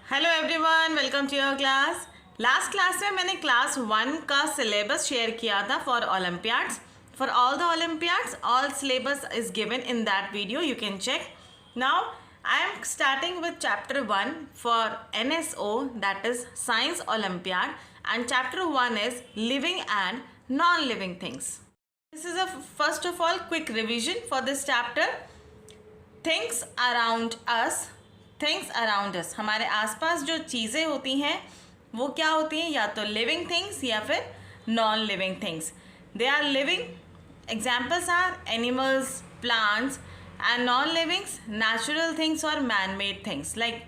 Hello everyone, welcome to your class. Last class में मैंने class 1 का सिलेबस शेयर किया था for olympiads. For all the olympiads all syllabus is given in that video, you can check. Now I am starting with chapter 1 for NSO, that is science olympiad, and chapter 1 is living and non living things. This is a first of all quick revision for this chapter. Things around us, things around अस, हमारे आसपास जो चीज़ें होती हैं वो क्या होती हैं, या तो लिविंग थिंग्स या फिर non living things. They are living, examples are animals, plants, and non livings natural things और man made things. Like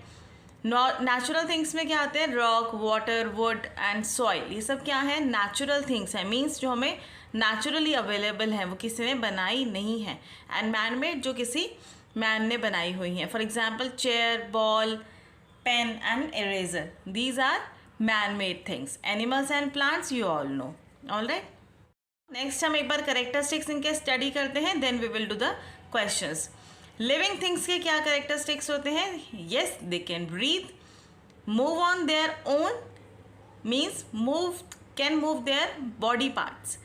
natural things में क्या आते हैं, rock, water, wood and soil. ये सब क्या है, नेचुरल थिंग्स हैं, मीन्स जो हमें नेचुरली अवेलेबल है, वो किसी ने बनाई नहीं है। एंड मैन मेड, जो किसी मैन ने बनाई हुई हैं। For example chair, ball, pen and eraser, these are man made things. Animals and plants you all know, all right. Next हम एक बार करेक्टरिस्टिक्स इनके स्टडी करते हैं, then we will do the questions. Living things के क्या characteristics होते हैं? Yes, they can breathe, move on their own, means can move their body parts,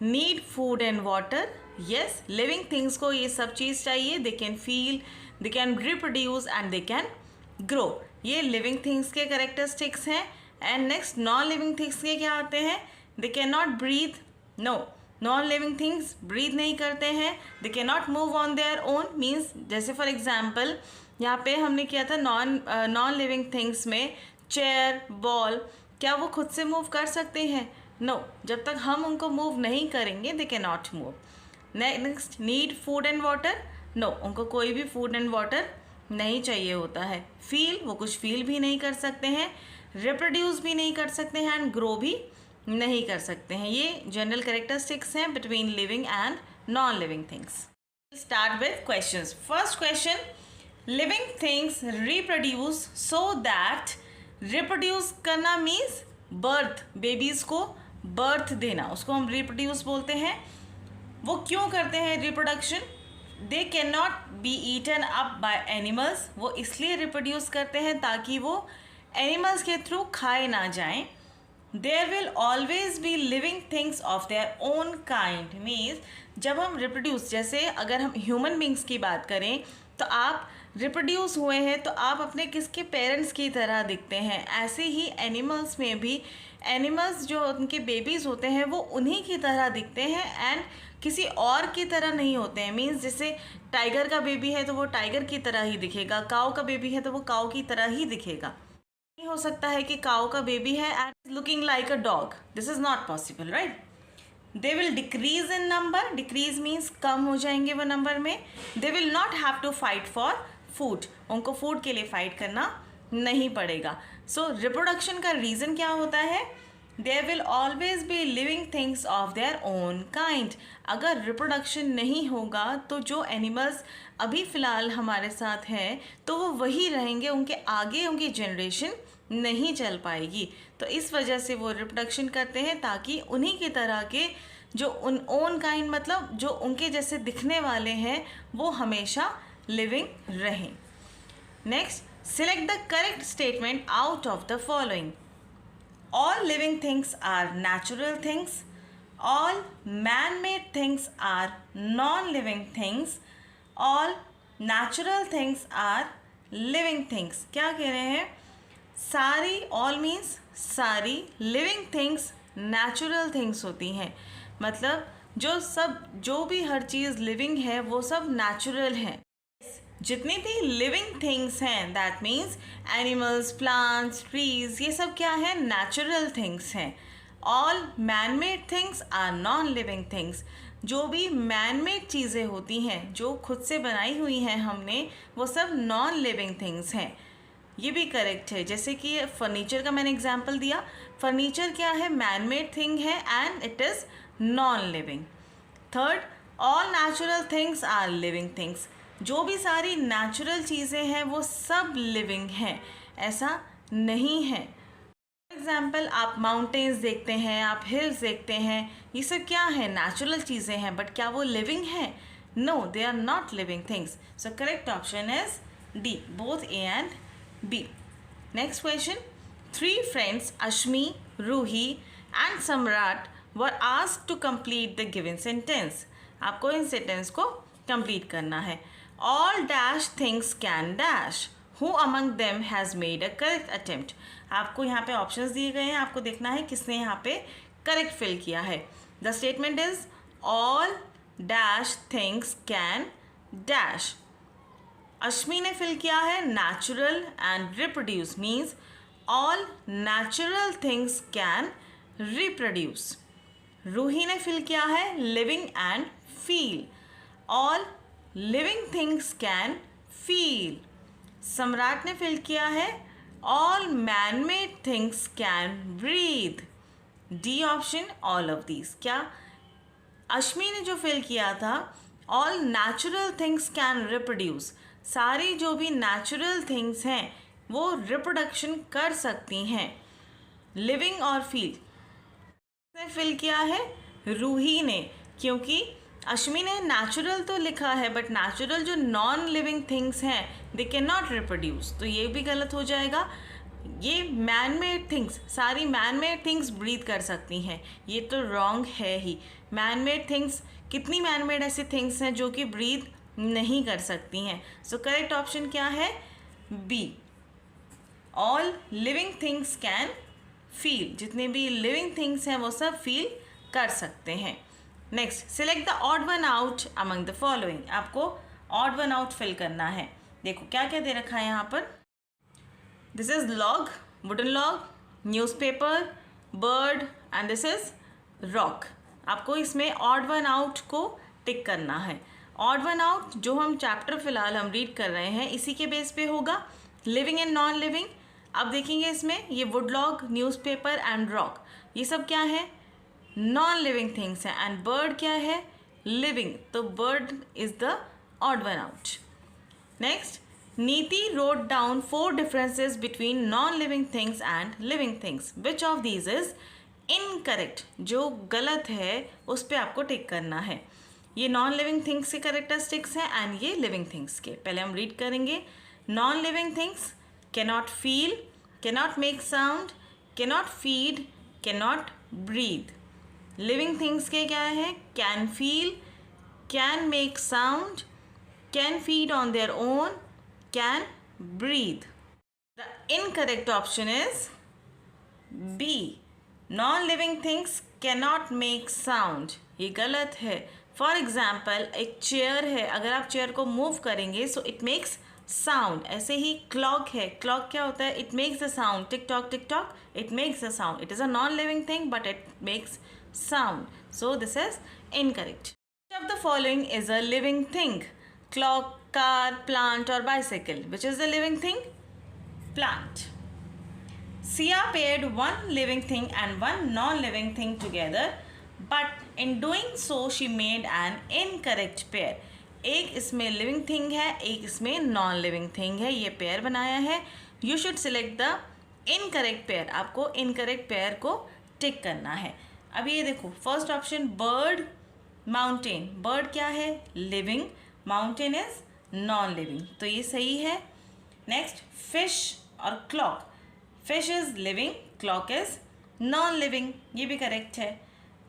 need food and water. Yes, living things को ये सब चीज़ चाहिए। They can feel, they can reproduce and they can grow. ये living things के characteristics हैं। And next non living things के क्या आते हैं? They can not breathe, no, non living things breathe नहीं करते हैं। They can not move on their own, means जैसे फॉर एग्जाम्पल यहाँ पे हमने किया था नॉन लिविंग थिंग्स में चेयर, बॉल, क्या वो खुद से मूव कर सकते हैं? नो, जब तक हम उनको मूव नहीं करेंगे they can not move. Next need food and water, no, उनको कोई भी फूड एंड वाटर नहीं चाहिए होता है। फील, वो कुछ फील भी नहीं कर सकते हैं। रिप्रोड्यूस भी नहीं कर सकते हैं एंड ग्रो भी नहीं कर सकते हैं। ये जनरल कैरेक्टरिस्टिक्स हैं between living and non living things. Start with questions. First question, living things reproduce so that, reproduce करना मीन्स बर्थ, बेबीज़ को बर्थ देना, उसको हम रिप्रोड्यूस बोलते हैं। वो क्यों करते हैं reproduction? They can not be eaten up by animals, वो इसलिए रिप्रोड्यूस करते हैं ताकि वो एनिमल्स के थ्रू खाए ना जाएं। There will always be living things of their own kind, means जब हम रिप्रोड्यूस, जैसे अगर हम ह्यूमन बींग्स की बात करें तो आप रिप्रोड्यूस हुए हैं तो आप अपने किसके पेरेंट्स की तरह दिखते हैं। ऐसे ही एनिमल्स में भी, एनिमल्स जो उनके बेबीज़ होते हैं वो उन्हीं की तरह दिखते हैं एंड किसी और की तरह नहीं होते हैं। मीन्स जैसे टाइगर का बेबी है तो वो टाइगर की तरह ही दिखेगा, काऊ का बेबी है तो वो काऊ की तरह ही दिखेगा। नहीं हो सकता है कि काऊ का बेबी है and looking like a dog, this is not possible, right. They will decrease in number, decrease means कम हो जाएंगे वो नंबर में। They will not have to fight for food, उनको फूड के लिए फाइट करना नहीं पड़ेगा। सो रिप्रोडक्शन का रीज़न क्या होता है? There will always be living things of their own kind. अगर रिप्रोडक्शन नहीं होगा तो जो एनिमल्स अभी फ़िलहाल हमारे साथ हैं तो वो वही रहेंगे, उनके आगे उनकी जनरेशन नहीं चल पाएगी। तो इस वजह से वो रिप्रोडक्शन करते हैं ताकि उन्हीं की तरह के जो उन ओन काइंड, मतलब जो उनके जैसे दिखने वाले हैं, वो हमेशा लिविंग रहें। Next, select the correct statement out of the following. All living things are natural things. All man-made things are non-living things. All natural things are living things. क्या कह रहे हैं? सारी, all means सारी living things natural things होती हैं। मतलब जो भी हर चीज़ living है वो सब natural है। जितनी भी लिविंग थिंग्स हैं, that means animals, plants, trees, ये सब क्या है? नेचुरल थिंग्स हैं। All man made things are non living things. जो भी मैन मेड चीज़ें होती हैं, जो खुद से बनाई हुई हैं हमने, वो सब नॉन लिविंग थिंग्स हैं। ये भी करेक्ट है। जैसे कि फर्नीचर का मैंने एग्जाम्पल दिया, फर्नीचर क्या है? मैन मेड थिंग है and it is non living. Third, all natural things are living things. जो भी सारी नेचुरल चीज़ें हैं वो सब लिविंग हैं, ऐसा नहीं है। फॉर एग्ज़ाम्पल आप माउंटेन्स देखते हैं, आप हिल्स देखते हैं, ये सब क्या है? नेचुरल चीज़ें हैं, बट क्या वो लिविंग हैं? No, they are not living things. So correct option is D, both A and B. Next question, 3 friends Ashmi, Ruhi and Samrat were asked to complete the given sentence. आपको इन sentence को complete करना है. All dash things can dash. Who among them has made a correct attempt? आपको यहाँ पे options दिए गए हैं, आपको देखना है किसने यहाँ पे करेक्ट फिल किया है. The statement is all dash things can dash. Ashmi ने फिल किया है natural and reproduce means all natural things can reproduce. Ruhi ने फिल किया है living and feel. all living things can feel. सम्राट ने फिल किया है all man-made things can breathe. D option all of these. क्या अश्मी ने जो फिल किया था all natural things can reproduce, सारी जो भी नेचुरल थिंग्स हैं वो रिप्रोडक्शन कर सकती हैं. लिविंग और फील ने फिल किया है रूही ने, क्योंकि अश्मी ने नेचुरल तो लिखा है बट नेचुरल जो नॉन लिविंग थिंग्स हैं दे कैन नॉट रिप्रोड्यूस, तो ये भी गलत हो जाएगा. ये मैन मेड थिंग्स, सारी मैन मेड थिंग्स ब्रीथ कर सकती हैं, ये तो रॉन्ग है ही. मैन मेड थिंग्स, कितनी मैन मेड ऐसी थिंग्स हैं जो कि ब्रीथ नहीं कर सकती हैं. सो करेक्ट ऑप्शन क्या है? B. All living things can feel. जितने भी लिविंग थिंग्स हैं वो सब फील कर सकते हैं. Next, select the odd one out among the following. आपको ऑड वन आउट फिल करना है. देखो क्या क्या दे रखा है यहाँ पर. This is log, wooden log, newspaper, bird and this is rock. आपको इसमें ऑड वन आउट को टिक करना है. ऑड वन आउट जो हम चैप्टर फिलहाल हम रीड कर रहे हैं इसी के बेस पे होगा. लिविंग एंड नॉन लिविंग, अब देखेंगे इसमें ये wood log, newspaper and rock, ये सब क्या है? नॉन लिविंग थिंग्स हैं. एंड बर्ड क्या है? लिविंग, तो bird is the odd one out. Next, Niti wrote down 4 differences between non living things and living things. Which of these is incorrect? जो गलत है उस पर आपको टिक करना है. ये नॉन लिविंग थिंग्स के कैरेक्टरिस्टिक्स हैं एंड ये लिविंग थिंग्स के. पहले हम रीड करेंगे. Non living things cannot feel, cannot make sound, cannot feed, cannot breathe. Living things के क्या है? Can feel, can make sound, can feed on their own, can breathe. The incorrect option is B. Non-living things cannot make sound. ये गलत है. For example, एक chair है, अगर आप चेयर को मूव करेंगे so it makes साउंड. ऐसे ही क्लॉक है, क्लॉक क्या होता है? It makes the sound. Tick tock, it makes the sound. It is a non living thing but it makes sound. So this is incorrect. Which of the following is a living thing? Clock, car, plant और bicycle. Which is the living thing? Plant. Sia paired one living thing and one non-living thing together, but in doing so she made an incorrect pair. एक इसमें living thing है, एक इसमें non living thing है, ये pair बनाया है. You should select the incorrect pair. आपको इनकरेक्ट पेयर को टिक करना है. अब ये देखो, first option bird, mountain. Bird क्या है? Living. Mountain is non living, तो ये सही है. नेक्स्ट, फिश और clock. Fish is living, clock is non living, ये भी करेक्ट है.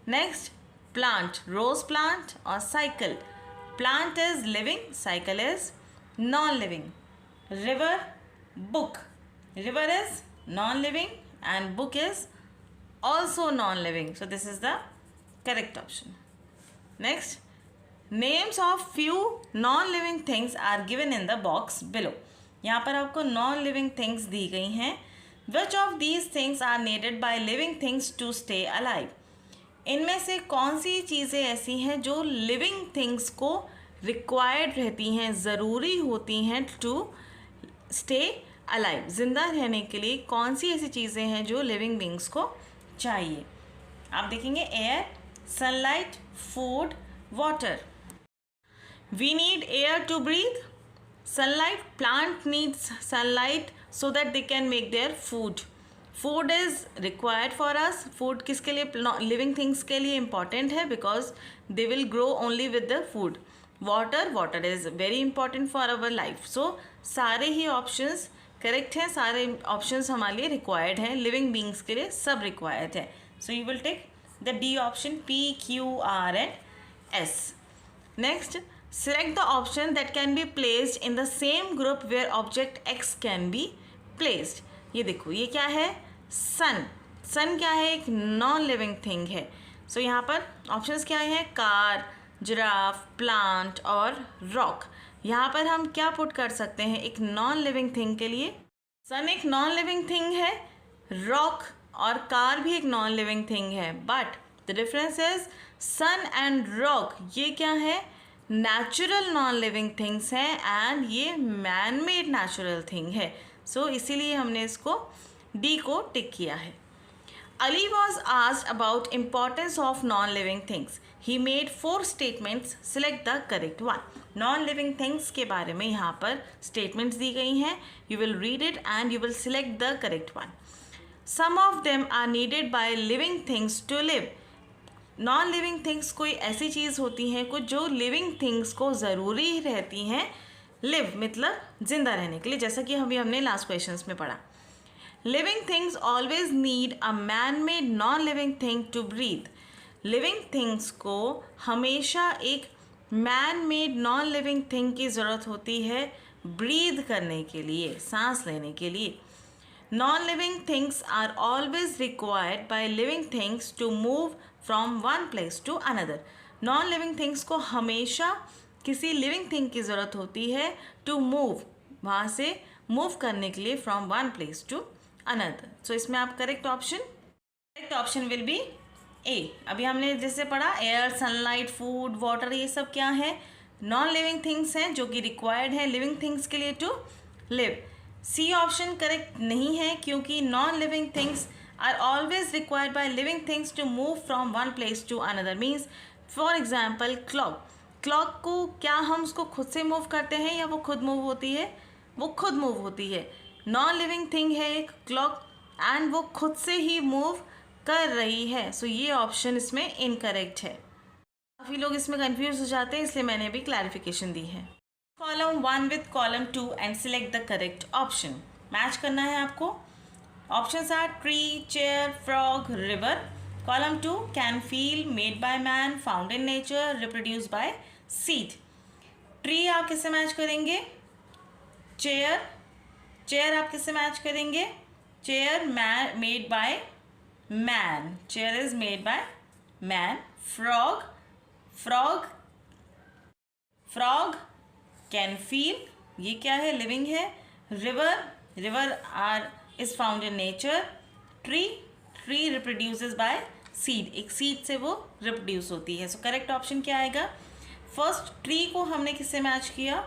नेक्स्ट, प्लांट, रोज प्लांट और cycle. Plant is living, cycle is non-living. River, book. River is non-living and book is also non-living. So this is the correct option. Next, names of few non-living things are given in the box below. यहाँ पर आपको non-living things दी गई हैं. Which of these things are needed by living things to stay alive? इनमें से कौन सी चीज़ें ऐसी हैं जो लिविंग थिंग्स को रिक्वायर्ड रहती हैं, ज़रूरी होती हैं टू स्टे अलाइव? जिंदा रहने के लिए कौन सी ऐसी चीज़ें हैं जो लिविंग बींग्स को चाहिए? आप देखेंगे air, sunlight, food, water. We need air to breathe. Sunlight, plant needs sunlight so that they can make their food. Food is required for us. Food किसके लिए? लिविंग थिंग्स के लिए इम्पॉर्टेंट है because they will grow only with the food. Water, water is very important for our life. So सारे ही options correct है, सारे options हमारे लिए रिक्वायर्ड हैं, लिविंग बींग्स के लिए सब रिक्वायर्ड है. So you will take the D option, P, Q, R and S. Next, select the option that can be placed in the same group where object X can be placed. ये देखो, ये क्या है, सन. सन क्या है, एक non living thing है. सो यहाँ पर ऑप्शंस क्या हैं, कार, जिराफ, प्लांट और रॉक. यहाँ पर हम क्या पुट कर सकते हैं एक नॉन लिविंग थिंग के लिए. सन एक नॉन लिविंग थिंग है, रॉक और कार भी एक नॉन लिविंग थिंग है, but the difference is sun and rock ये क्या है, नेचुरल नॉन लिविंग थिंग्स हैं एंड ये मैन मेड नेचुरल थिंग है. सो इसीलिए हमने इसको डी को टिक किया है. Ali was asked about importance of non-living things. He made 4 statements. Select the correct one. Non-living things के बारे में यहाँ पर statements दी गई हैं. You will read it and you will select the correct one. Some of them are needed by living things to live. Non-living things कोई ऐसी चीज़ होती हैं कुछ जो living things को ज़रूरी रहती हैं live मतलब जिंदा रहने के लिए, जैसा कि अभी हमने last questions में पढ़ा. Living things always need a man-made non-living thing to breathe. Living things को हमेशा एक man-made non-living thing की ज़रूरत होती है breathe करने के लिए, सांस लेने के लिए. Non-living things are always required by living things to move from one place to another. Non-living things को हमेशा किसी living thing की ज़रूरत होती है to move, वहाँ से move करने के लिए from one place to another. So इसमें आप correct option will be A. अभी हमने जैसे पढ़ा एयर, सनलाइट, फूड, वाटर, ये सब क्या है, नॉन लिविंग थिंग्स हैं जो कि रिक्वायर्ड है लिविंग थिंग्स के लिए to live. C option correct नहीं है क्योंकि non living things are always required by living things to move from one place to another. Means for example clock को क्या हम उसको खुद से मूव करते हैं या वो खुद मूव होती है, वो खुद मूव होती है. नॉन लिविंग थिंग है एक क्लॉक एंड वो खुद से ही मूव कर रही है. सो ये ऑप्शन इसमें इनकरेक्ट है. काफ़ी लोग इसमें कंफ्यूज हो जाते हैं इसलिए मैंने भी क्लैरिफिकेशन दी है. Column 1 with column 2 and select the correct option. Match करना है आपको. Options are tree, chair, frog, river. Column 2 can feel, made by man, found in nature, reproduce by seed. Tree आप किससे मैच करेंगे, चेयर आप किससे मैच करेंगे, chair made by man, chair is made by man. Frog can feel, ये क्या है, living है. River is found in nature. Tree reproduces bye seed, एक सीड से वो रिप्रोड्यूस होती है. सो करेक्ट ऑप्शन क्या आएगा, फर्स्ट ट्री को हमने किससे मैच किया,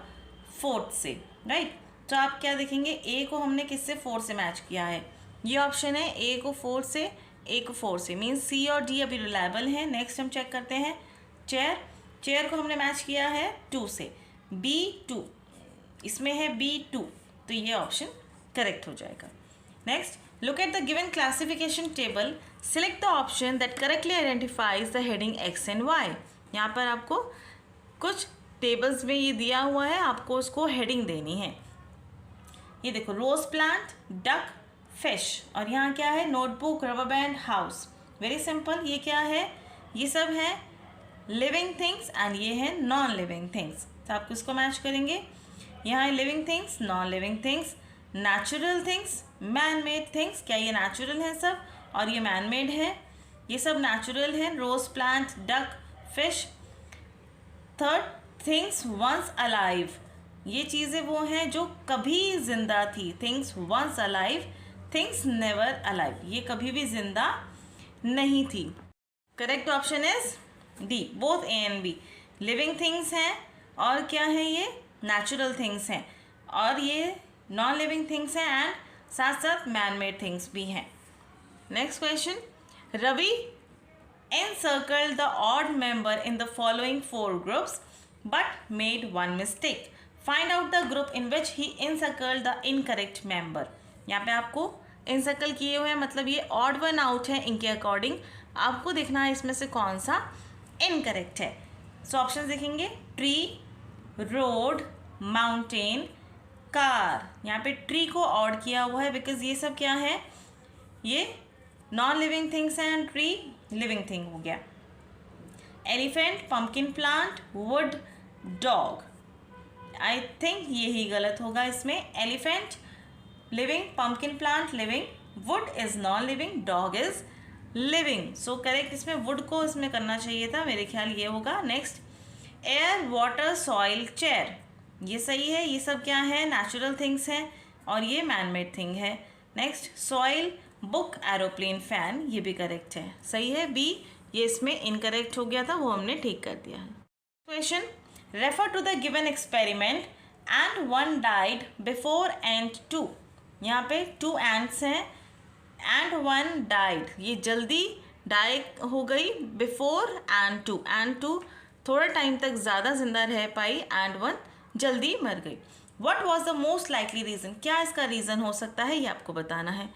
फोर्थ से, राइट. तो आप क्या देखेंगे, ए को हमने किससे, 4 से मैच किया है. ये ऑप्शन है ए को 4 से, ए को 4 से, मीन्स सी और डी अभी रिलायबल है. नेक्स्ट हम चेक करते हैं चेयर को हमने मैच किया है 2 से, B2 इसमें है B2, तो ये ऑप्शन करेक्ट हो जाएगा. Next, look at the given classification table, select the option that correctly identifies the heading X and Y. यहाँ पर आपको कुछ टेबल्स में ये दिया हुआ है, आपको उसको हेडिंग देनी है. ये देखो, रोज प्लांट, डक, फिश, और यहाँ क्या है, notebook, rubber band, house. Very simple. ये क्या है, ये सब है लिविंग थिंग्स एंड ये है नॉन लिविंग थिंग्स. तो आप किसको मैच करेंगे, यहाँ है living things, non living things, natural things, man made things. क्या ये नेचुरल है सब और ये मैन मेड है, ये सब नेचुरल है. Rose plant, duck, fish. Third, things once alive, ये चीज़ें वो हैं जो कभी जिंदा थी. Things once alive, things never alive, ये कभी भी जिंदा नहीं थी. Correct option is D, both A and B. Living things हैं और क्या है, ये नेचुरल थिंग्स हैं और ये नॉन लिविंग थिंग्स हैं एंड साथ साथ मैन मेड थिंग्स भी हैं. Next question, Ravi encircled the odd member in the following 4 groups but made one mistake. Find out the group in which he encircled the incorrect member. यहाँ पे आपको encircle किए हुए हैं, मतलब ये odd one out है इनके अकॉर्डिंग. आपको देखना है इसमें से कौन सा incorrect है. सो ऑप्शन देखेंगे, ट्री, रोड, माउंटेन, कार, यहाँ पे ट्री को ऑड किया हुआ है बिकॉज ये सब क्या है, ये नॉन लिविंग थिंग्स हैं एंड ट्री लिविंग थिंग हो गया। Elephant, pumpkin plant, would, dog. I think यही गलत होगा इसमें। Elephant living, pumpkin plant living, would is non living, dog is living. So correct इसमें वुड को इसमें करना चाहिए था, मेरे ख्याल ये होगा। Next, air, water, soil, chair, ये सही है। ये सब क्या है, नेचुरल थिंग्स हैं और ये मैन मेड थिंग है। Next, soil, book, aeroplane, fan, ये भी करेक्ट है, सही है। बी, ये इसमें इनकरेक्ट हो गया था, वो हमने ठीक कर दिया है। Question, refer to the given experiment and one died before and two. यहाँ पे 2 एंड्स हैं एंड 1 डाइड, ये जल्दी डाई हो गई बिफोर एंड टू थोड़ा टाइम तक ज़्यादा जिंदा रह पाई एंड 1 जल्दी मर गई। What was the most likely reason? क्या इसका रीज़न हो सकता है, ये आपको बताना है।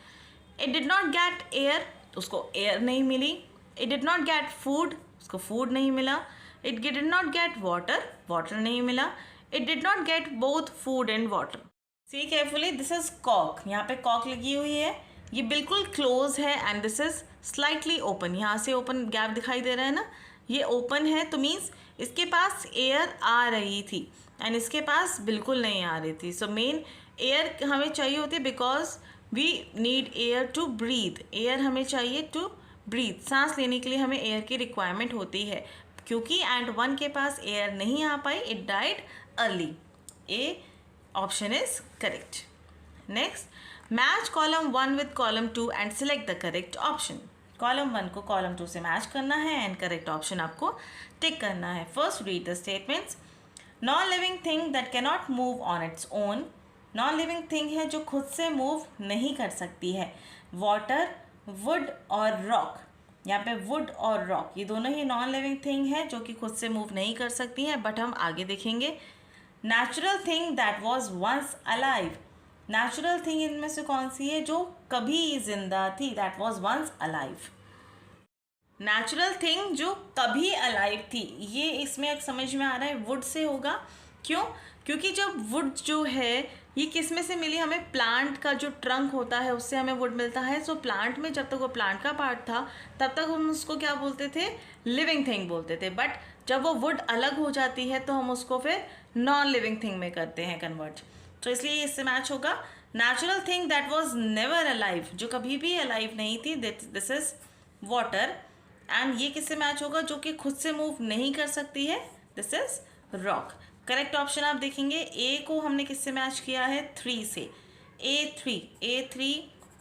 It did not get air, उसको एयर नहीं मिली। It did not get food, उसको फूड नहीं मिला। It did not get water, water नहीं मिला। It did not get both food and water. See carefully, this is cork, यहाँ पे Kock लगी हुई है, ये बिल्कुल क्लोज है and this is slightly open, यहाँ से ओपन गैप दिखाई दे रहा है ना, ये ओपन है तो मीन्स इसके पास एयर आ रही थी एंड इसके पास बिल्कुल नहीं आ रही थी। सो मेन एयर हमें चाहिए होती है because we need air to breathe, air हमें चाहिए टू ब्रीथ, सांस लेने के लिए हमें एयर की रिक्वायरमेंट होती है। क्योंकि एंड 1 के पास एयर नहीं आ पाई, it died early. A option is correct. Next, match column 1 with column 2 and select the correct option. Column 1 को कॉलम 2 से मैच करना है एंड करेक्ट ऑप्शन आपको टिक करना है। First, read the statements. Non living thing that cannot move on its own, non living thing है जो खुद से मूव नहीं कर सकती है। वाटर, वुड और रॉक, यहाँ पे वुड और रॉक ये दोनों ही नॉन लिविंग थिंग है जो कि खुद से मूव नहीं कर सकती हैं, बट हम आगे देखेंगे। Natural thing that was once alive, natural thing इनमें से कौन सी है जो कभी जिंदा थी, that was once alive. Natural thing जो कभी अलाइव थी, ये इसमें एक समझ में आ रहा है वुड से होगा। क्यों? क्योंकि जब वुड जो है ये किस में से मिली, हमें प्लांट का जो ट्रंक होता है उससे हमें वुड मिलता है। सो प्लांट में जब तक वो प्लांट का पार्ट था तब तक हम उसको क्या बोलते थे, लिविंग थिंग बोलते थे। बट जब वो वुड अलग हो जाती है तो हम उसको फिर नॉन लिविंग थिंग में करते हैं कन्वर्ट। तो इसलिए इससे मैच होगा natural thing that was never alive, जो कभी भी अलाइव नहीं थी, दिस इज वाटर। एंड ये किससे मैच होगा, जो कि खुद से मूव नहीं कर सकती है, this is rock. Correct option आप देखेंगे, ए को हमने किससे मैच किया है, 3 से,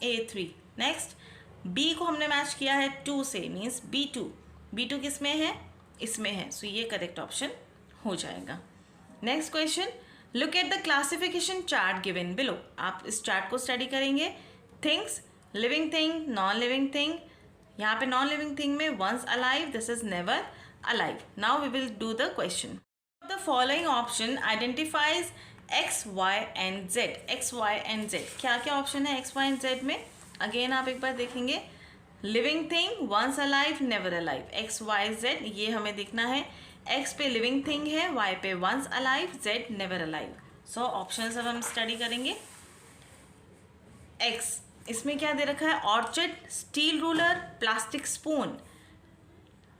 A3। नेक्स्ट, बी को हमने मैच किया है 2 से, मीन्स B2 किस में है, इसमें है। सो ये करेक्ट ऑप्शन हो जाएगा। Next question, look at the classification chart given below. आप इस चार्ट को स्टडी करेंगे। Things, living thing, non living thing. यहाँ पे नॉन लिविंग थिंग में once alive, this is never alive. Now we will do the question. The following option identifies X, Y and Z. X, Y and Z. क्या क्या option है X, Y and Z में? Again आप एक बार देखेंगे, living thing, once alive, never alive, X, Y, Z ये हमें देखना है। X पे लिविंग थिंग है, Y पे once alive, Z never alive. So option अब हम स्टडी करेंगे। X, इसमें क्या दे रखा है, orchid, steel ruler, plastic spoon,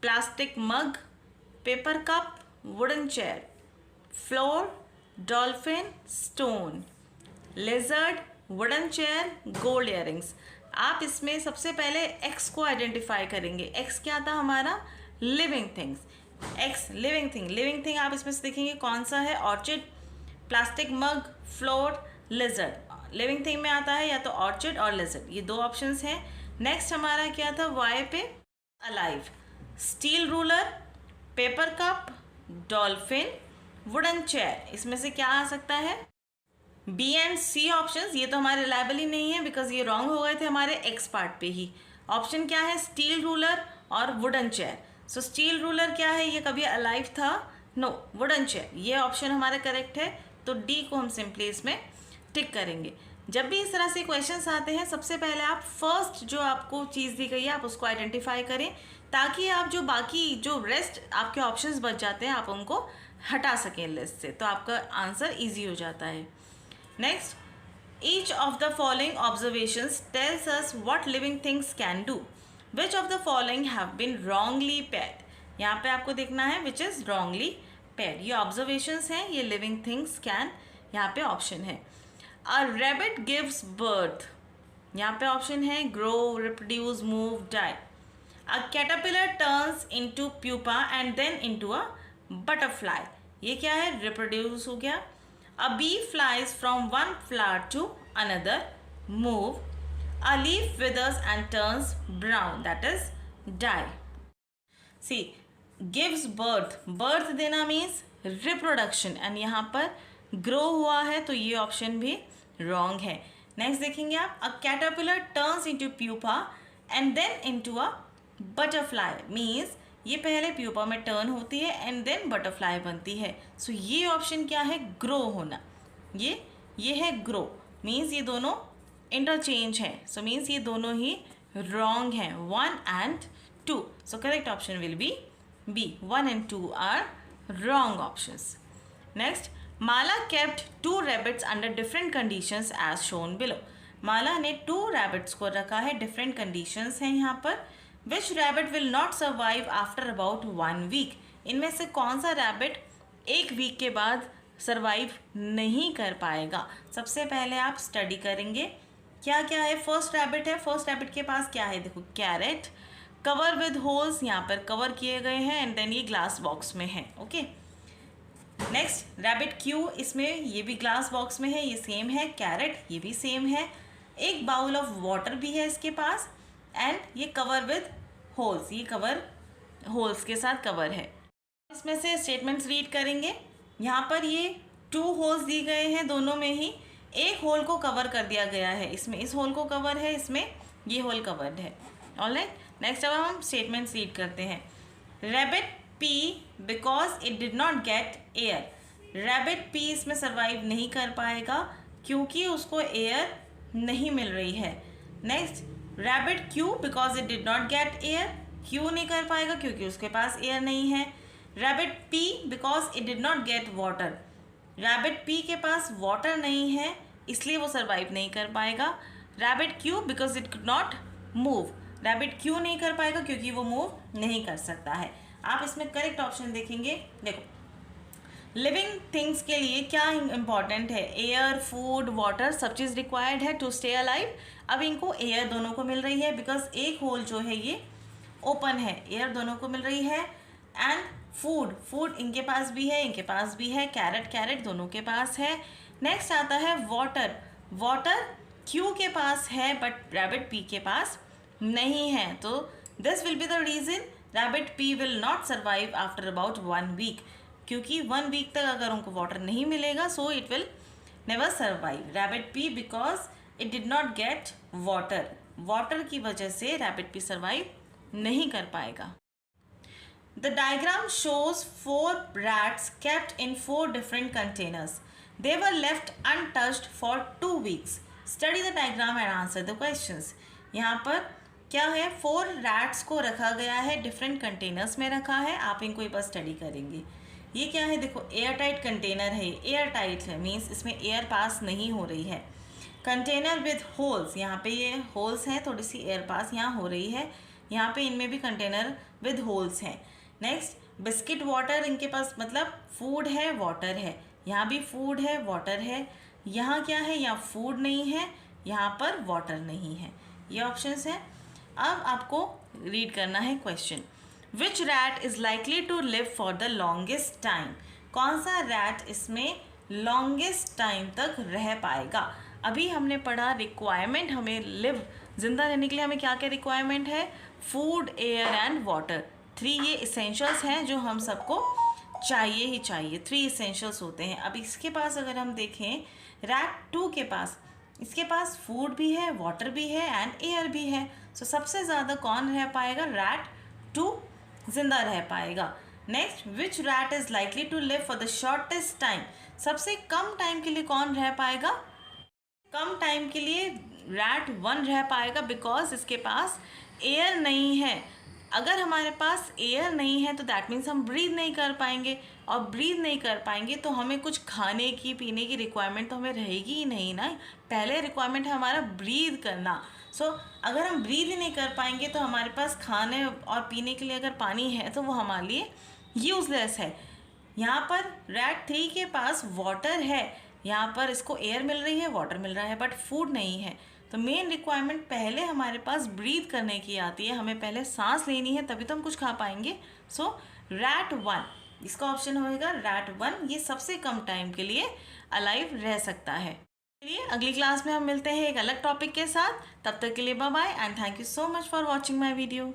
plastic mug, paper cup, wooden chair, floor, dolphin, stone, lizard, wooden chair, gold earrings. आप इसमें सबसे पहले एक्स को आइडेंटिफाई करेंगे। एक्स क्या था हमारा, living things. X living thing आप इसमें से देखेंगे कौन सा है, ऑर्चिड, प्लास्टिक मग, फ्लोर, लेजर्ड। लिविंग थिंग में आता है या तो ऑर्चिड और लेजर्ड, ये 2 ऑप्शंस हैं। नेक्स्ट हमारा क्या था, वाई पे alive, steel ruler, paper cup, dolphin, wooden chair. इसमें से क्या आ सकता है, बी एंड सी ऑप्शंस। ये तो हमारे रिलायबल ही नहीं है बिकॉज ये रॉन्ग हो गए थे हमारे एक्स पार्ट पे ही। ऑप्शन क्या है, स्टील रूलर और वुडन चेयर। सो स्टील रूलर क्या है, ये कभी अलाइव था, नो, वुडन चेयर, ये ऑप्शन हमारा करेक्ट है। तो डी को हम सिंपली इसमें टिक करेंगे। जब भी इस तरह से क्वेश्चंस आते हैं, सबसे पहले आप फर्स्ट जो आपको चीज़ दी गई है आप उसको आइडेंटिफाई करें, ताकि आप जो बाकी जो रेस्ट आपके ऑप्शंस बच जाते हैं आप उनको हटा सकें लिस्ट से, तो आपका आंसर इजी हो जाता है। Next, each of the following observations tells us what living things can do. Which of the following have been wrongly paired. यहाँ पे आपको देखना है विच इज रॉन्गली पेड. ये ऑब्जर्वेशंस हैं, ये लिविंग थिंग्स कैन, यहाँ पे ऑप्शन है. A rabbit gives birth. यहाँ पे ऑप्शन है grow, reproduce, move, die. A caterpillar turns into pupa and then into a butterfly. ये क्या है? रिप्रोड्यूस हो गया. A bee flies from one flower to another, move. A leaf withers and turns brown, that is die. C, gives birth, birth देना means reproduction, and यहाँ पर grow हुआ है तो ये ऑप्शन भी रॉन्ग है. नेक्स्ट देखेंगे आप, a caterpillar turns into pupa and then into a butterfly, means ये पहले प्यूपा में टर्न होती है एंड देन बटरफ्लाई बनती है. सो ये ऑप्शन क्या है? ग्रो होना. ये है ग्रो, मीन्स ये दोनों इंटरचेंज है. सो मीन्स ये दोनों ही रॉन्ग हैं, 1 and 2. So correct option will B B. 1 and 2 are wrong options. Next, Mala kept 2 rabbits under different conditions as shown below. माला ने 2 rabbits को रखा है, different conditions हैं यहाँ पर. Which rabbit will not survive after about 1 week? इनमें से कौन सा rabbit 1 week के बाद survive नहीं कर पाएगा? सबसे पहले आप स्टडी करेंगे क्या क्या है. फर्स्ट रैबिट है, फर्स्ट रैबिट के पास क्या है? देखो, कैरेट, कवर विद होल्स, यहाँ पर कवर किए गए हैं एंड देन ये ग्लास बॉक्स में है. ओके. नेक्स्ट, रैबिट क्यू, इसमें ये भी ग्लास बॉक्स में है, ये सेम है. कैरेट, ये भी सेम है. एक बाउल ऑफ वाटर भी है इसके पास एंड ये कवर विद होल्स, ये कवर होल्स के साथ कवर है. इसमें से स्टेटमेंट्स रीड करेंगे. यहाँ पर ये 2 होल्स दिए गए हैं, दोनों में ही एक होल को कवर कर दिया गया है. इसमें इस होल को कवर है, इसमें ये होल कवर्ड है. ऑलराइट. नेक्स्ट अब हम स्टेटमेंट्स रीड करते हैं. Rabbit P because it did not gate air. Rabbit P इसमें सर्वाइव नहीं कर पाएगा क्योंकि उसको एयर नहीं मिल रही है. Next, rabbit Q because it did not gate air. Q नहीं कर पाएगा क्योंकि उसके पास एयर नहीं है. Rabbit P because it did not get water. Rabbit P के पास वाटर नहीं है इसलिए वो सर्वाइव नहीं कर पाएगा. Rabbit Q because it could not move. Rabbit क्यों नहीं कर पाएगा? क्योंकि वो मूव नहीं कर सकता है. आप इसमें करेक्ट ऑप्शन देखेंगे. देखो, लिविंग थिंग्स के लिए क्या इंपॉर्टेंट है? एयर, फूड, वाटर, सब चीज़ रिक्वायर्ड है टू स्टे अलाइव. अब इनको एयर दोनों को मिल रही है बिकॉज एक होल जो है ये ओपन है, एयर दोनों को मिल रही है. एंड फूड इनके पास भी है, इनके पास भी है. कैरेट दोनों के पास है. नेक्स्ट आता है वाटर क्यू के पास है बट रैबिट पी के पास नहीं है. तो this will be the reason rabbit P will not survive after about 1 week. क्योंकि 1 week तक अगर उनको वाटर नहीं मिलेगा so it will never survive. Rabbit P because it did not get water की वजह से रैबिट पी सर्वाइव नहीं कर पाएगा. The diagram shows 4 rats kept in 4 different containers. They were left untouched for 2 weeks. Study the diagram and answer the questions. यहाँ पर क्या है? 4 रैट्स को रखा गया है, डिफरेंट कंटेनर्स में रखा है. आप इनको एक बार स्टडी करेंगे. ये क्या है? देखो, एयर टाइट कंटेनर है. एयर टाइट है मीन्स इसमें एयर पास नहीं हो रही है. कंटेनर विद होल्स, यहाँ पे ये होल्स हैं, थोड़ी सी एयर पास यहाँ हो रही है. यहाँ पे इनमें भी कंटेनर विद होल्स हैं. नेक्स्ट, बिस्किट वाटर, इनके पास मतलब फूड है, वाटर है. यहाँ भी फूड है, वाटर है. यहाँ क्या है? यहाँ फूड नहीं है, यहाँ पर वाटर नहीं है. ये ऑप्शंस हैं. अब आपको रीड करना है question. Which rat is likely to live for the longest time. कौन सा रैट इसमें लॉन्गेस्ट टाइम तक रह पाएगा? अभी हमने पढ़ा रिक्वायरमेंट, हमें लिव जिंदा रहने के लिए हमें क्या क्या रिक्वायरमेंट है? Food, air and water. 3 ये इसेंशियल्स हैं जो हम सबको चाहिए ही चाहिए. 3 इसेंशियल्स होते हैं. अब इसके पास अगर हम देखें, रैट 2 के पास, इसके पास फूड भी है, वाटर भी है एंड एयर भी है. सो सबसे ज़्यादा कौन रह पाएगा? रैट 2 जिंदा रह पाएगा. Next, which rat is likely to live for the shortest time. सबसे कम टाइम के लिए कौन रह पाएगा? कम टाइम के लिए रैट 1 रह पाएगा बिकॉज इसके पास एयर नहीं है. अगर हमारे पास एयर नहीं है तो दैट मीन्स हम ब्रीथ नहीं कर पाएंगे और ब्रीथ नहीं कर पाएंगे तो हमें कुछ खाने की पीने की रिक्वायरमेंट तो हमें रहेगी ही नहीं ना। पहले रिक्वायरमेंट है हमारा ब्रीथ करना। सो अगर हम ब्रीथ ही नहीं कर पाएंगे तो हमारे पास खाने और पीने के लिए अगर पानी है तो वो हमारे लिए यूज़लेस है। यहाँ पर रैट 3 के पास वाटर है, यहाँ पर इसको एयर मिल रही है, वाटर मिल रहा है, बट फूड नहीं है। तो मेन रिक्वायरमेंट पहले हमारे पास ब्रीथ करने की आती है, हमें पहले सांस लेनी है तभी तो हम कुछ खा पाएंगे। सो रैट 1, इसका ऑप्शन होगा रैट 1, ये सबसे कम टाइम के लिए अलाइव रह सकता है। चलिए अगली क्लास में हम मिलते हैं एक अलग टॉपिक के साथ। तब तक के लिए bye bye and thank you so much for watching my video.